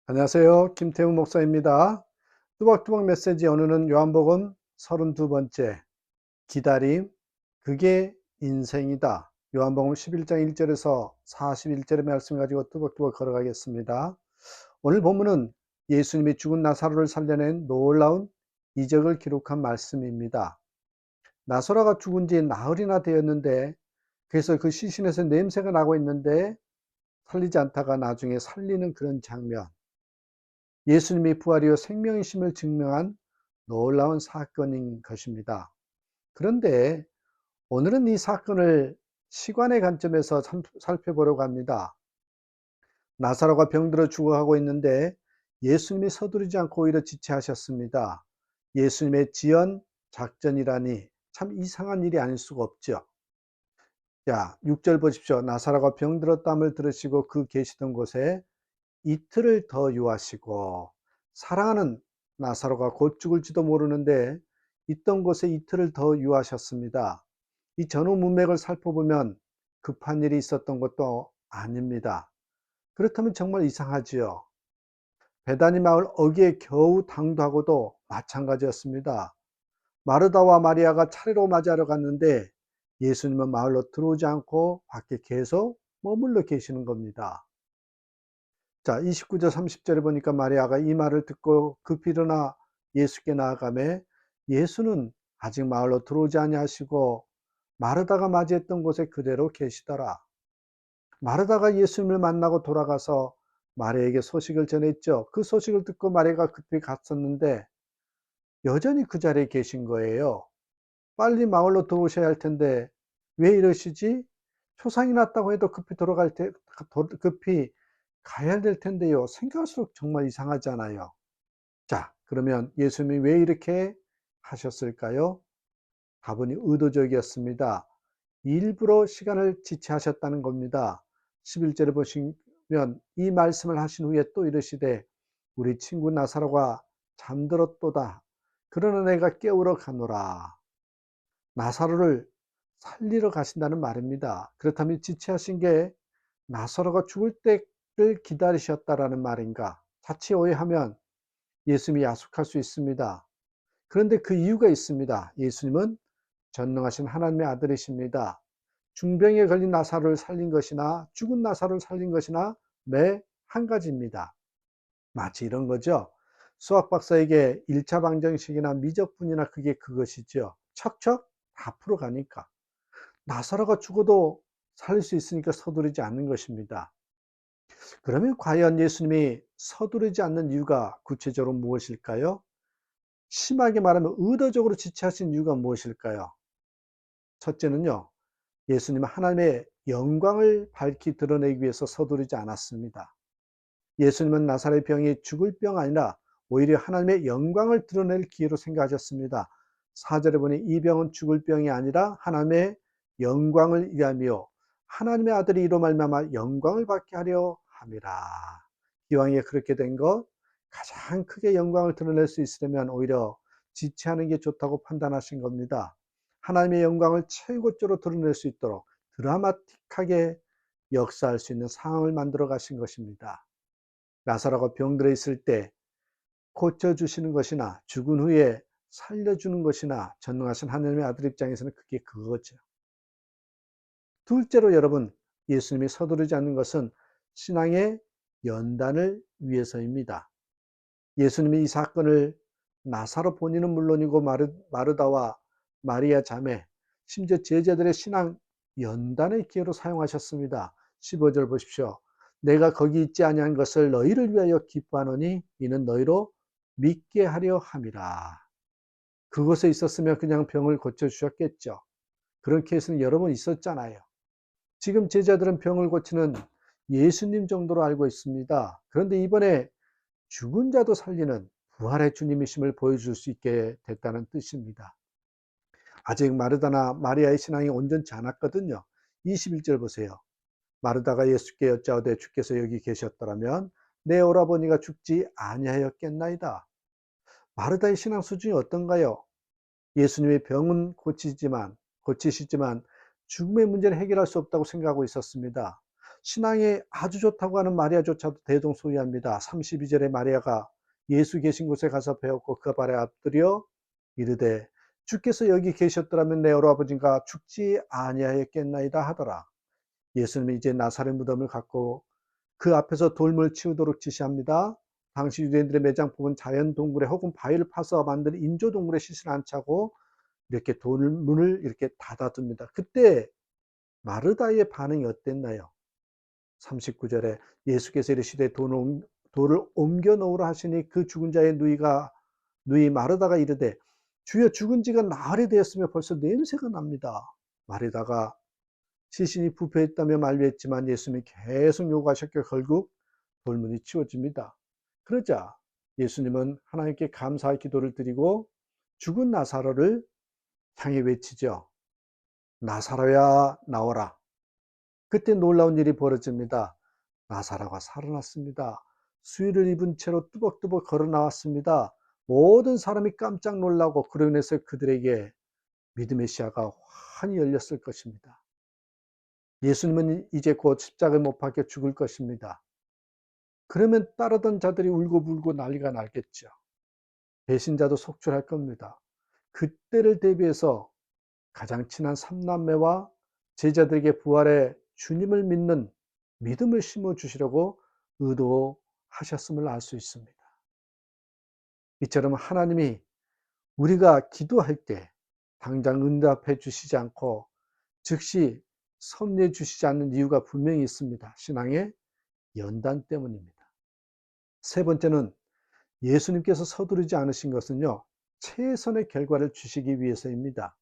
안녕하세요. 김태우 목사입니다. 뚜벅뚜벅 메시지 오늘은 요한복음 32번째 기다림, 그게 인생이다. 요한복음 11장 1절에서 41절의 말씀 가지고 뚜벅뚜벅 걸어가겠습니다. 오늘 본문은 예수님이 죽은 나사로를 살려낸 놀라운 이적을 기록한 말씀입니다. 나사로가 죽은 지 나흘이나 되었는데, 그래서 그 시신에서 냄새가 나고 있는데 살리지 않다가 나중에 살리는 그런 장면, 예수님이 부활이요 생명이심을 증명한 놀라운 사건인 것입니다. 그런데 오늘은 이 사건을 시간의 관점에서 살펴보려고 합니다. 나사로가 병들어 죽어가고 있는데 예수님이 서두르지 않고 오히려 지체하셨습니다. 예수님의 지연 작전이라니 참 이상한 일이 아닐 수가 없죠. 자, 6절 보십시오. 나사로가 병들었다함을 들으시고 그 계시던 곳에 이틀을 더 유하시고, 사랑하는 나사로가 곧 죽을지도 모르는데 있던 곳에 이틀을 더 유하셨습니다. 이 전후 문맥을 살펴보면 급한 일이 있었던 것도 아닙니다. 그렇다면 정말 이상하지요. 베다니 마을 어귀에 겨우 당도하고도 마찬가지였습니다. 마르다와 마리아가 차례로 맞이하러 갔는데 예수님은 마을로 들어오지 않고 밖에 계속 머물러 계시는 겁니다. 자, 29절 30절에 보니까 마리아가 이 말을 듣고 급히 일어나 예수께 나아가매 예수는 아직 마을로 들어오지 아니하시고 마르다가 맞이했던 곳에 그대로 계시더라. 마르다가 예수님을 만나고 돌아가서 마리아에게 소식을 전했죠. 그 소식을 듣고 마리아가 급히 갔었는데 여전히 그 자리에 계신 거예요. 빨리 마을로 들어오셔야 할 텐데 왜 이러시지? 초상이 났다고 해도 급히 가야 될 텐데요. 생각할수록 정말 이상하잖아요. 자, 그러면 예수님이 왜 이렇게 하셨을까요? 다분히 의도적이었습니다. 일부러 시간을 지체하셨다는 겁니다. 11절에 보시면 이 말씀을 하신 후에 또 이르시되 우리 친구 나사로가 잠들었도다. 그러나 내가 깨우러 가노라. 나사로를 살리러 가신다는 말입니다. 그렇다면 지체하신 게 나사로가 죽을 때를 기다리셨다라는 말인가? 자칫 오해하면 예수님이 야속할 수 있습니다. 그런데 그 이유가 있습니다. 예수님은 전능하신 하나님의 아들이십니다. 중병에 걸린 나사로를 살린 것이나 죽은 나사로를 살린 것이나 매 한 가지입니다. 마치 이런 거죠. 수학 박사에게 1차 방정식이나 미적분이나 그게 그것이죠. 척척 다 풀어가니까. 나사로가 죽어도 살릴 수 있으니까 서두르지 않는 것입니다. 그러면 과연 예수님이 서두르지 않는 이유가 구체적으로 무엇일까요? 심하게 말하면 의도적으로 지체하신 이유가 무엇일까요? 첫째는요, 예수님은 하나님의 영광을 밝히 드러내기 위해서 서두르지 않았습니다. 예수님은 나사로의 병이 죽을 병 아니라 오히려 하나님의 영광을 드러낼 기회로 생각하셨습니다. 4절에 보니 이 병은 죽을 병이 아니라 하나님의 영광을 위하며 하나님의 아들이 이로 말미암아 영광을 받게 하려 함이라. 기왕에 그렇게 된 것, 가장 크게 영광을 드러낼 수 있으려면 오히려 지체하는 게 좋다고 판단하신 겁니다. 하나님의 영광을 최고조로 드러낼 수 있도록 드라마틱하게 역사할 수 있는 상황을 만들어 가신 것입니다. 나사로가 병들어 있을 때 고쳐주시는 것이나 죽은 후에 살려주는 것이나 전능하신 하나님의 아들 입장에서는 그게 그거죠. 둘째로 여러분, 예수님이 서두르지 않는 것은 신앙의 연단을 위해서입니다. 예수님이 이 사건을 나사로 본인은 물론이고 마르다와 마리아 자매, 심지어 제자들의 신앙 연단의 기회로 사용하셨습니다. 15절 보십시오. 내가 거기 있지 아니한 것을 너희를 위하여 기뻐하노니 이는 너희로 믿게 하려 함이라. 그곳에 있었으면 그냥 병을 고쳐주셨겠죠. 그런 케이스는 여러 번 있었잖아요. 지금 제자들은 병을 고치는 예수님 정도로 알고 있습니다. 그런데 이번에 죽은 자도 살리는 부활의 주님이심을 보여줄 수 있게 됐다는 뜻입니다. 아직 마르다나 마리아의 신앙이 온전치 않았거든요. 21절 보세요. 마르다가 예수께 여짜오되 주께서 여기 계셨더라면 내 오라버니가 죽지 아니하였겠나이다. 마르다의 신앙 수준이 어떤가요? 예수님의 병은 고치시지만 죽음의 문제를 해결할 수 없다고 생각하고 있었습니다. 신앙에 아주 좋다고 하는 마리아조차도 대동소이합니다. 32절에 마리아가 예수 계신 곳에 가서 배웠고 그 발에 엎드려 이르되 주께서 여기 계셨더라면 내 어아버지가 죽지 아니하였겠나이다 하더라. 예수님은 이제 나사렛 무덤을 갖고 그 앞에서 돌을 치우도록 지시합니다. 당시 유대인들의 매장법은 자연 동굴에 혹은 바위를 파서 만든 인조 동굴에 씻을 안 차고 이렇게 돌문을 이렇게 닫아둡니다. 그때 마르다의 반응이 어땠나요? 39절에 예수께서 이르시되 돌을 옮겨 놓으라 하시니 그 죽은 자의 누이 마르다가 이르되 주여 죽은 지가 나흘이 되었으며 벌써 냄새가 납니다. 마르다가 시신이 부패했다며 만류했지만 예수님이 계속 요구하셨기에 결국 돌문이 치워집니다. 그러자 예수님은 하나님께 감사의 기도를 드리고 죽은 나사로를 향해 외치죠. 나사로야 나오라. 그때 놀라운 일이 벌어집니다. 나사로가 살아났습니다. 수의를 입은 채로 뚜벅뚜벅 걸어 나왔습니다. 모든 사람이 깜짝 놀라고 그로 인해서 그들에게 믿음의 시야가 환히 열렸을 것입니다. 예수님은 이제 곧 십자가에 못 박혀 죽을 것입니다. 그러면 따르던 자들이 울고불고 난리가 나겠죠. 배신자도 속출할 겁니다. 그때를 대비해서 가장 친한 삼남매와 제자들에게 부활의 주님을 믿는 믿음을 심어주시려고 의도하셨음을 알 수 있습니다. 이처럼 하나님이 우리가 기도할 때 당장 응답해 주시지 않고 즉시 섭리해 주시지 않는 이유가 분명히 있습니다. 신앙의 연단 때문입니다. 세 번째는 예수님께서 서두르지 않으신 것은요, 최선의 결과를 주시기 위해서입니다.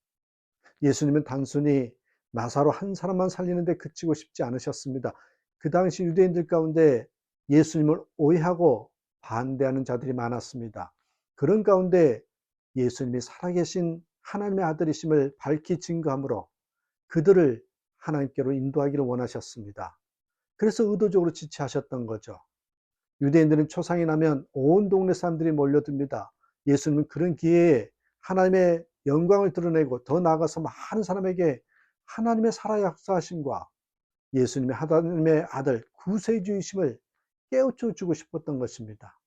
예수님은 단순히 나사로 한 사람만 살리는데 그치고 싶지 않으셨습니다. 그 당시 유대인들 가운데 예수님을 오해하고 반대하는 자들이 많았습니다. 그런 가운데 예수님이 살아계신 하나님의 아들이심을 밝히 증거함으로 그들을 하나님께로 인도하기를 원하셨습니다. 그래서 의도적으로 지체하셨던 거죠. 유대인들은 초상이 나면 온 동네 사람들이 몰려듭니다. 예수님은 그런 기회에 하나님의 영광을 드러내고 더 나아가서 많은 사람에게 하나님의 살아 역사하심과 예수님의 하나님의 아들 구세주이심을 깨우쳐 주고 싶었던 것입니다.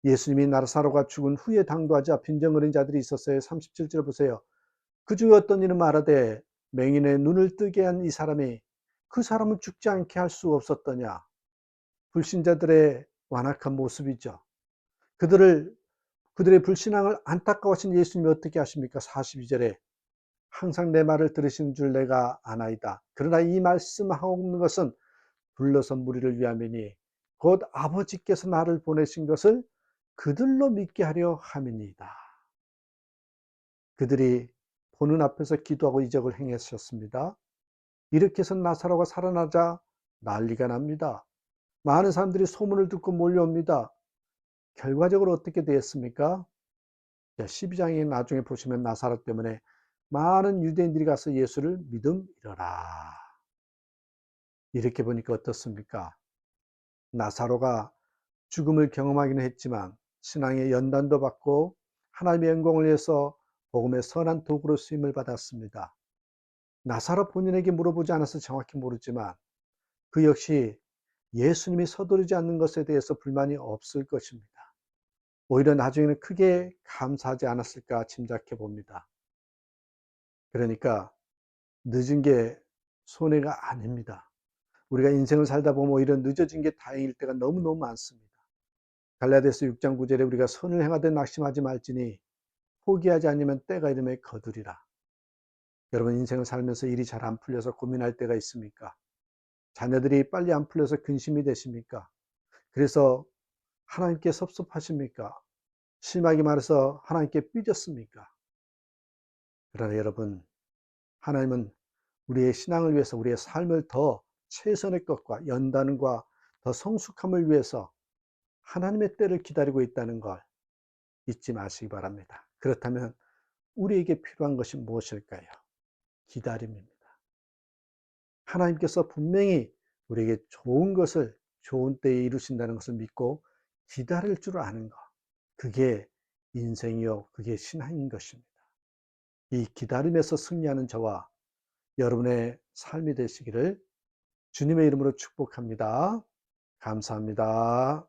예수님이 나사로가 죽은 후에 당도하자 빈정거린 자들이 있었어요. 37절 보세요. 그 중에 어떤 이는 말하되 맹인의 눈을 뜨게 한 이 사람이 그 사람은 죽지 않게 할 수 없었더냐. 불신자들의 완악한 모습이죠. 그들의 불신앙을 안타까워하신 예수님이 어떻게 하십니까? 42절에 항상 내 말을 들으시는 줄 내가 아나이다. 그러나 이 말씀하고 있는 것은 불러서 무리를 위함이니 곧 아버지께서 나를 보내신 것을 그들로 믿게 하려 함이니이다. 그들이 보는 앞에서 기도하고 이적을 행하셨습니다. 이렇게 해서 나사로가 살아나자 난리가 납니다. 많은 사람들이 소문을 듣고 몰려옵니다. 결과적으로 어떻게 되었습니까? 12장에 나중에 보시면 나사로 때문에 많은 유대인들이 가서 예수를 믿음이러라. 이렇게 보니까 어떻습니까? 나사로가 죽음을 경험하기는 했지만 신앙의 연단도 받고 하나님의 영광을 위해서 복음의 선한 도구로 쓰임을 받았습니다. 나사로 본인에게 물어보지 않아서 정확히 모르지만 그 역시 예수님이 서두르지 않는 것에 대해서 불만이 없을 것입니다. 오히려 나중에는 크게 감사하지 않았을까 짐작해 봅니다. 그러니까 늦은 게 손해가 아닙니다. 우리가 인생을 살다 보면 오히려 늦어진 게 다행일 때가 너무너무 많습니다. 갈라디아서 6장 9절에 우리가 선을 행하되 낙심하지 말지니 포기하지 않으면 때가 이르매 거두리라. 여러분 인생을 살면서 일이 잘 안 풀려서 고민할 때가 있습니까? 자녀들이 빨리 안 풀려서 근심이 되십니까? 그래서 하나님께 섭섭하십니까? 심하게 말해서 하나님께 삐졌습니까? 그러나 여러분, 하나님은 우리의 신앙을 위해서 우리의 삶을 더 최선의 것과 연단과 더 성숙함을 위해서 하나님의 때를 기다리고 있다는 걸 잊지 마시기 바랍니다. 그렇다면 우리에게 필요한 것이 무엇일까요? 기다림입니다. 하나님께서 분명히 우리에게 좋은 것을 좋은 때에 이루신다는 것을 믿고 기다릴 줄 아는 것. 그게 인생이요. 그게 신앙인 것입니다. 이 기다림에서 승리하는 저와 여러분의 삶이 되시기를 주님의 이름으로 축복합니다. 감사합니다.